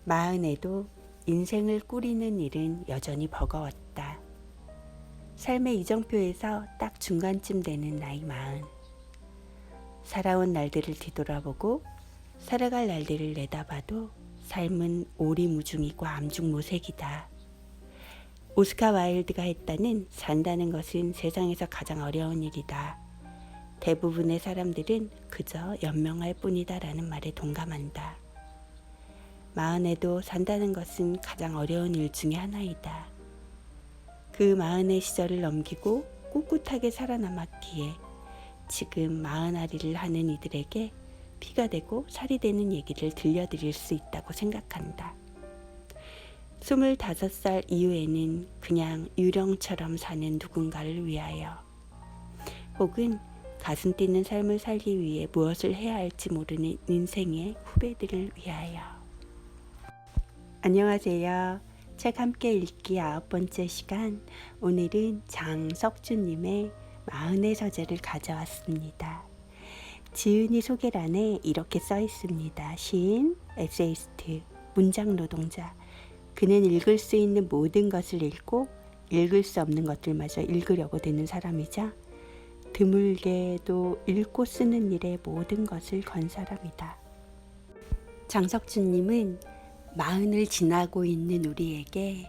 마흔에도 인생을 꾸리는 일은 여전히 버거웠다. 삶의 이정표에서 딱 중간쯤 되는 나이 마흔. 살아온 날들을 뒤돌아보고 살아갈 날들을 내다봐도 삶은 오리무중이고 암중무색이다. 오스카 와일드가 했다는 산다는 것은 세상에서 가장 어려운 일이다. 대부분의 사람들은 그저 연명할 뿐이다라는 말에 동감한다. 마흔에도 산다는 것은 가장 어려운 일 중에 하나이다. 그 마흔의 시절을 넘기고 꿋꿋하게 살아남았기에 지금 마흔아리를 하는 이들에게 피가 되고 살이 되는 얘기를 들려드릴 수 있다고 생각한다. 25살 이후에는 그냥 유령처럼 사는 누군가를 위하여, 혹은 가슴 뛰는 삶을 살기 위해 무엇을 해야 할지 모르는 인생의 후배들을 위하여. 안녕하세요. 책 함께 읽기 9번째 시간. 오늘은 장석주님의 마흔의 서재를 가져왔습니다. 지은이 소개란에 이렇게 써 있습니다. 시인, 에세이스트, 문장 노동자. 그는 읽을 수 있는 모든 것을 읽고 읽을 수 없는 것들마저 읽으려고 드는 사람이자 드물게도 읽고 쓰는 일에 모든 것을 건 사람이다. 장석주님은 마흔을 지나고 있는 우리에게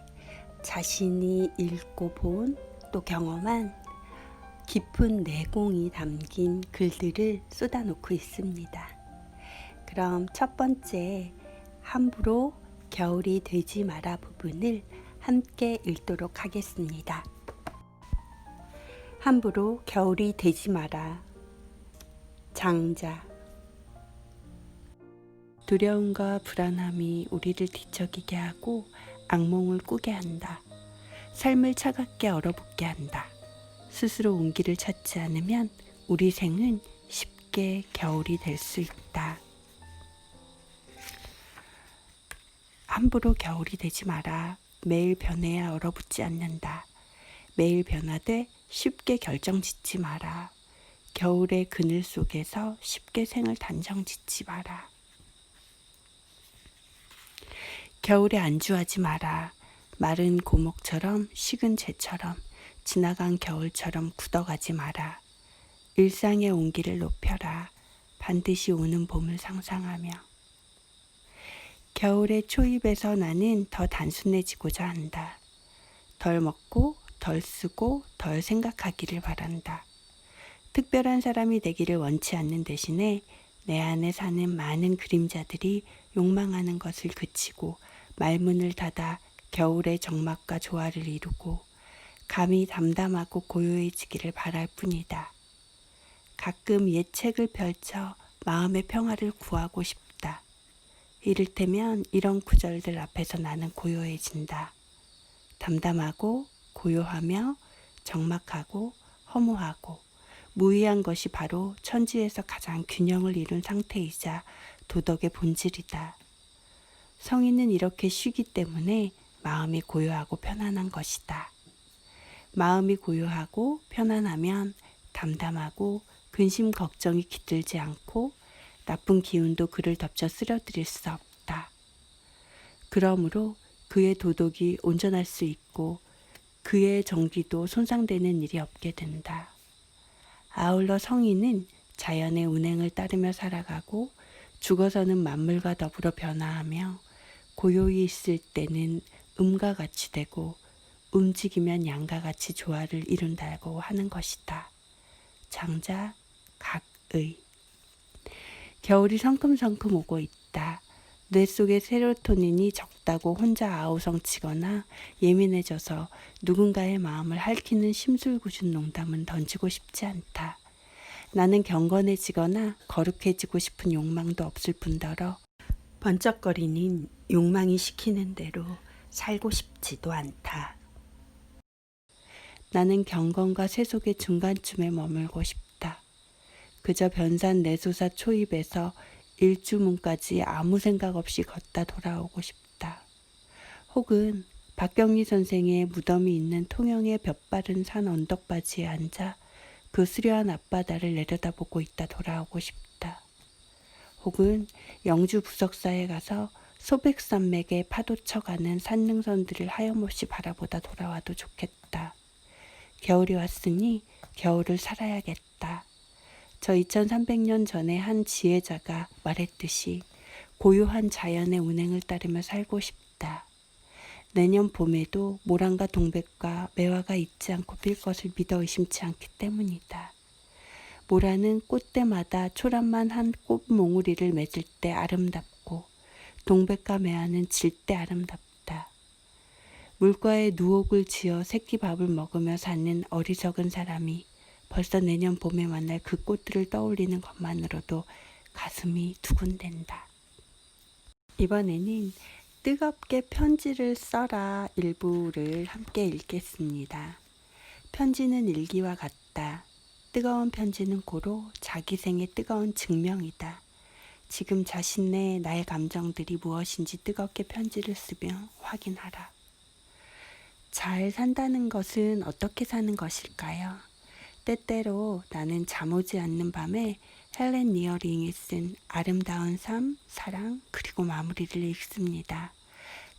자신이 읽고 본 또 경험한 깊은 내공이 담긴 글들을 쏟아놓고 있습니다. 그럼 첫 번째, 함부로 겨울이 되지 마라 부분을 함께 읽도록 하겠습니다. 함부로 겨울이 되지 마라. 장자. 두려움과 불안함이 우리를 뒤척이게 하고 악몽을 꾸게 한다. 삶을 차갑게 얼어붙게 한다. 스스로 온기를 찾지 않으면 우리 생은 쉽게 겨울이 될 수 있다. 함부로 겨울이 되지 마라. 매일 변해야 얼어붙지 않는다. 매일 변화돼 쉽게 결정짓지 마라. 겨울의 그늘 속에서 쉽게 생을 단정짓지 마라. 겨울에 안주하지 마라. 마른 고목처럼 식은 재처럼 지나간 겨울처럼 굳어가지 마라. 일상의 온기를 높여라. 반드시 오는 봄을 상상하며. 겨울의 초입에서 나는 더 단순해지고자 한다. 덜 먹고 덜 쓰고 덜 생각하기를 바란다. 특별한 사람이 되기를 원치 않는 대신에 내 안에 사는 많은 그림자들이 욕망하는 것을 그치고 말문을 닫아 겨울의 정막과 조화를 이루고 감히 담담하고 고요해지기를 바랄 뿐이다. 가끔 옛 책을 펼쳐 마음의 평화를 구하고 싶다. 이를테면 이런 구절들 앞에서 나는 고요해진다. 담담하고 고요하며 적막하고 허무하고 무의한 것이 바로 천지에서 가장 균형을 이룬 상태이자 도덕의 본질이다. 성인은 이렇게 쉬기 때문에 마음이 고요하고 편안한 것이다. 마음이 고요하고 편안하면 담담하고 근심 걱정이 깃들지 않고 나쁜 기운도 그를 덮쳐 쓰러뜨릴 수 없다. 그러므로 그의 도덕이 온전할 수 있고 그의 정기도 손상되는 일이 없게 된다. 아울러 성인은 자연의 운행을 따르며 살아가고 죽어서는 만물과 더불어 변화하며 고요히 있을 때는 음과 같이 되고 움직이면 양과 같이 조화를 이룬다고 하는 것이다. 장자 각의. 겨울이 성큼성큼 오고 있다. 뇌 속의 세로토닌이 적다고 혼자 아우성치거나 예민해져서 누군가의 마음을 핥히는 심술궂은 농담은 던지고 싶지 않다. 나는 경건해지거나 거룩해지고 싶은 욕망도 없을 뿐더러 번쩍거리는 욕망이 시키는 대로 살고 싶지도 않다. 나는 경건과 세속의 중간쯤에 머물고 싶다. 그저 변산 내소사 초입에서 일주문까지 아무 생각 없이 걷다 돌아오고 싶다. 혹은 박경리 선생의 무덤이 있는 통영의 볕바른 산 언덕바지에 앉아 그 수려한 앞바다를 내려다보고 있다 돌아오고 싶다. 혹은 영주 부석사에 가서 소백산맥에 파도쳐가는 산능선들을 하염없이 바라보다 돌아와도 좋겠다. 겨울이 왔으니 겨울을 살아야겠다. 저 2300년 전에 한 지혜자가 말했듯이 고요한 자연의 운행을 따르며 살고 싶다. 내년 봄에도 모란과 동백과 매화가 잊지 않고 필 것을 믿어 의심치 않기 때문이다. 모란은 꽃때마다 초란만 한 꽃몽우리를 맺을 때 아름답고 동백과 매화는 질 때 아름답다. 물가에 누옥을 지어 새끼밥을 먹으며 사는 어리석은 사람이 벌써 내년 봄에 만날 그 꽃들을 떠올리는 것만으로도 가슴이 두근댄다. 이번에는 뜨겁게 편지를 써라 일부를 함께 읽겠습니다. 편지는 일기와 같다. 뜨거운 편지는 고로 자기 생의 뜨거운 증명이다. 지금 자신의 나의 감정들이 무엇인지 뜨겁게 편지를 쓰며 확인하라. 잘 산다는 것은 어떻게 사는 것일까요? 때때로 나는 잠 오지 않는 밤에 헬렌 니어링이 쓴 아름다운 삶, 사랑, 그리고 마무리를 읽습니다.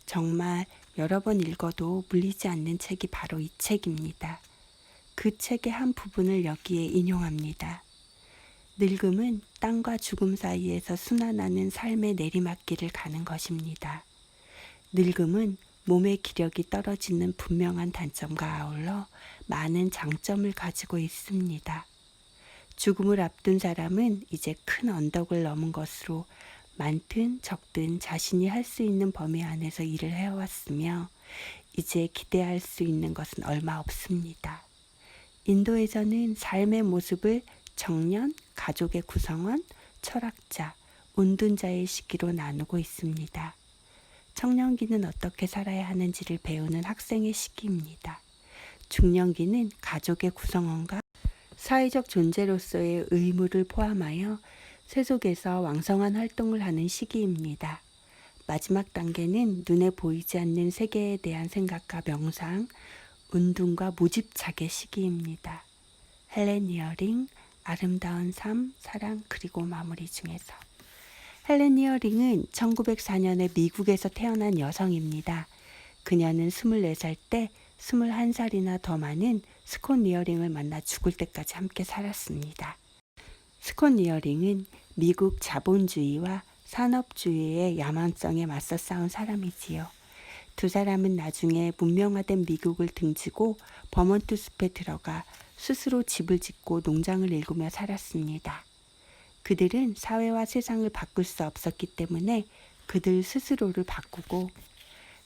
정말 여러 번 읽어도 물리지 않는 책이 바로 이 책입니다. 그 책의 한 부분을 여기에 인용합니다. 늙음은 땅과 죽음 사이에서 순환하는 삶의 내리막길을 가는 것입니다. 늙음은 몸의 기력이 떨어지는 분명한 단점과 아울러 많은 장점을 가지고 있습니다. 죽음을 앞둔 사람은 이제 큰 언덕을 넘은 것으로 많든 적든 자신이 할 수 있는 범위 안에서 일을 해왔으며 이제 기대할 수 있는 것은 얼마 없습니다. 인도에서는 삶의 모습을 청년, 가족의 구성원, 철학자, 운둔자의 시기로 나누고 있습니다. 청년기는 어떻게 살아야 하는지를 배우는 학생의 시기입니다. 중년기는 가족의 구성원과 사회적 존재로서의 의무를 포함하여 세속에서 왕성한 활동을 하는 시기입니다. 마지막 단계는 눈에 보이지 않는 세계에 대한 생각과 명상, 운동과 모집착의 시기입니다. 헬렌 니어링, 아름다운 삶, 사랑, 그리고 마무리 중에서 헬렌 니어링은 1904년에 미국에서 태어난 여성입니다. 그녀는 24살 때 21살이나 더 많은 스콧 니어링을 만나 죽을 때까지 함께 살았습니다. 스콧 니어링은 미국 자본주의와 산업주의의 야만성에 맞서 싸운 사람이지요. 두 사람은 나중에 문명화된 미국을 등지고 버몬트 숲에 들어가 스스로 집을 짓고 농장을 일구며 살았습니다. 그들은 사회와 세상을 바꿀 수 없었기 때문에 그들 스스로를 바꾸고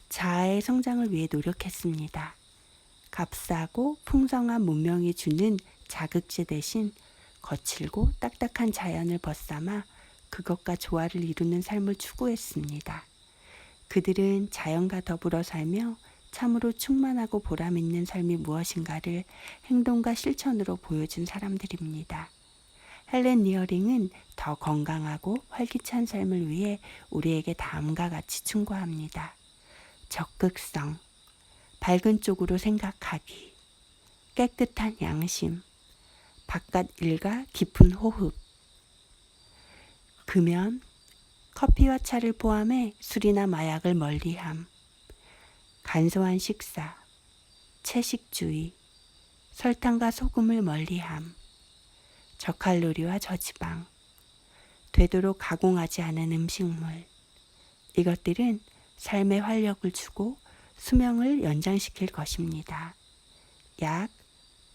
자아의 성장을 위해 노력했습니다. 값싸고 풍성한 문명이 주는 자극제 대신 거칠고 딱딱한 자연을 벗삼아 그것과 조화를 이루는 삶을 추구했습니다. 그들은 자연과 더불어 살며 참으로 충만하고 보람 있는 삶이 무엇인가를 행동과 실천으로 보여준 사람들입니다. 헬렌 니어링은 더 건강하고 활기찬 삶을 위해 우리에게 다음과 같이 충고합니다. 적극성, 밝은 쪽으로 생각하기, 깨끗한 양심, 바깥 일과 깊은 호흡, 금연, 커피와 차를 포함해 술이나 마약을 멀리함, 간소한 식사, 채식주의, 설탕과 소금을 멀리함, 저칼로리와 저지방, 되도록 가공하지 않은 음식물. 이것들은 삶에 활력을 주고 수명을 연장시킬 것입니다. 약,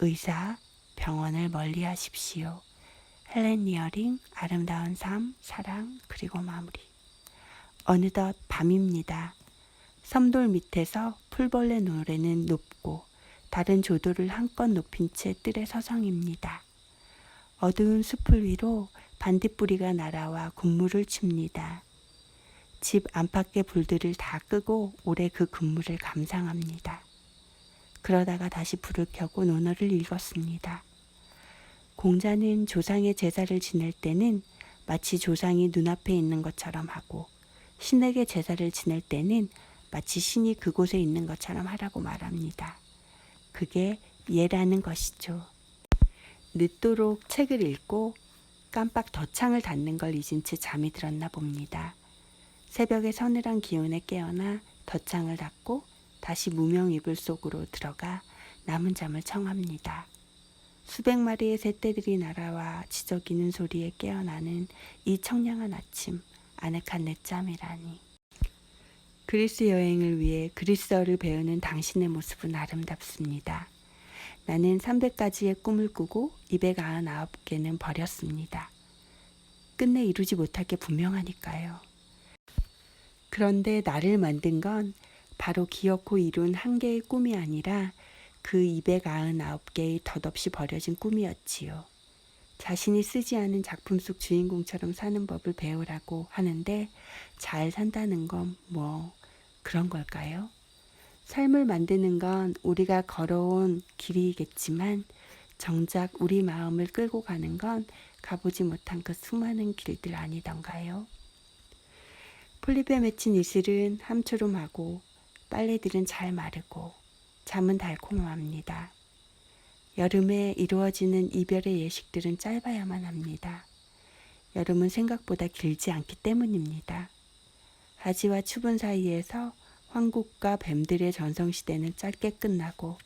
의사, 병원을 멀리하십시오. 헬렌 니어링, 아름다운 삶, 사랑, 그리고 마무리. 어느덧 밤입니다. 섬돌 밑에서 풀벌레 노래는 높고 다른 조도를 한껏 높인 채 뜰에 서성입니다. 어두운 숲을 위로 반딧불이가 날아와 군무를 칩니다. 집 안팎의 불들을 다 끄고 오래 그 근무를 감상합니다. 그러다가 다시 불을 켜고 논어를 읽었습니다. 공자는 조상의 제사를 지낼 때는 마치 조상이 눈앞에 있는 것처럼 하고 신에게 제사를 지낼 때는 마치 신이 그곳에 있는 것처럼 하라고 말합니다. 그게 예라는 것이죠. 늦도록 책을 읽고 깜빡 덧창을 닫는 걸 잊은 채 잠이 들었나 봅니다. 새벽의 서늘한 기운에 깨어나 덧장을 닫고 다시 무명 이불 속으로 들어가 남은 잠을 청합니다. 수백 마리의 새떼들이 날아와 지저귀는 소리에 깨어나는 이 청량한 아침, 아늑한 늦잠이라니. 그리스 여행을 위해 그리스어를 배우는 당신의 모습은 아름답습니다. 나는 300가지의 꿈을 꾸고 299개는 버렸습니다. 끝내 이루지 못할 게 분명하니까요. 그런데 나를 만든 건 바로 기어코 이룬 한 개의 꿈이 아니라 그 299개의 덧없이 버려진 꿈이었지요. 자신이 쓰지 않은 작품 속 주인공처럼 사는 법을 배우라고 하는데 잘 산다는 건 뭐 그런 걸까요? 삶을 만드는 건 우리가 걸어온 길이겠지만 정작 우리 마음을 끌고 가는 건 가보지 못한 그 수많은 길들 아니던가요? 폴립에 맺힌 이슬은 함초롬하고 빨래들은 잘 마르고 잠은 달콤합니다. 여름에 이루어지는 이별의 예식들은 짧아야만 합니다. 여름은 생각보다 길지 않기 때문입니다. 하지와 추분 사이에서 황국과 뱀들의 전성시대는 짧게 끝나고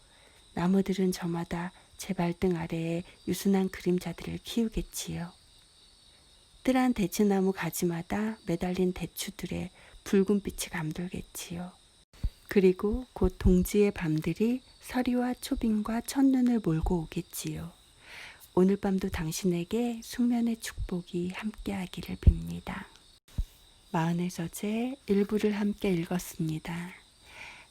나무들은 저마다 제 발등 아래에 유순한 그림자들을 키우겠지요. 뜰한 대추나무 가지마다 매달린 대추들의 붉은 빛이 감돌겠지요. 그리고 곧 동지의 밤들이 서리와 초빙과 첫눈을 몰고 오겠지요. 오늘 밤도 당신에게 숙면의 축복이 함께하기를 빕니다. 마흔의 서재 일부를 함께 읽었습니다.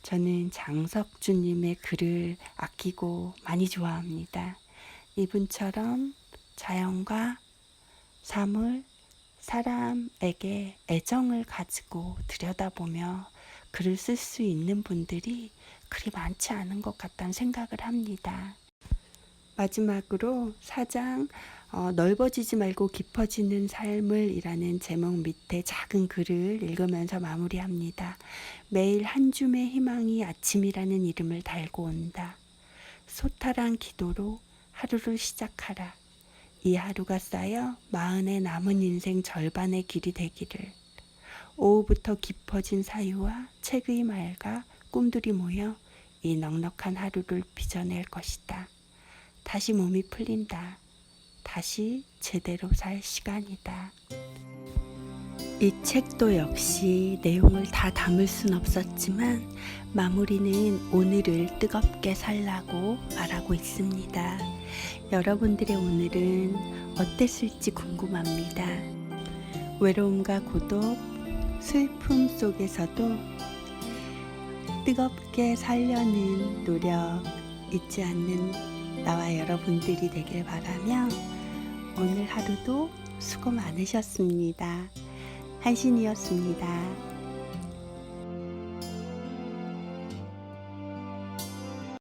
저는 장석주님의 글을 아끼고 많이 좋아합니다. 이분처럼 자연과 사물, 사람에게 애정을 가지고 들여다보며 글을 쓸 수 있는 분들이 그리 많지 않은 것 같다는 생각을 합니다. 마지막으로 4장 넓어지지 말고 깊어지는 삶을 이라는 제목 밑에 작은 글을 읽으면서 마무리합니다. 매일 한 줌의 희망이 아침이라는 이름을 달고 온다. 소탈한 기도로 하루를 시작하라. 이 하루가 쌓여 마흔의 남은 인생 절반의 길이 되기를. 오후부터 깊어진 사유와 책의 말과 꿈들이 모여 이 넉넉한 하루를 빚어낼 것이다. 다시 몸이 풀린다. 다시 제대로 살 시간이다. 이 책도 역시 내용을 다 담을 순 없었지만 마무리는 오늘을 뜨겁게 살라고 말하고 있습니다. 여러분들의 오늘은 어땠을지 궁금합니다. 외로움과 고독, 슬픔 속에서도 뜨겁게 살려는 노력 잊지 않는 나와 여러분들이 되길 바라며 오늘 하루도 수고 많으셨습니다. 한신이었습니다.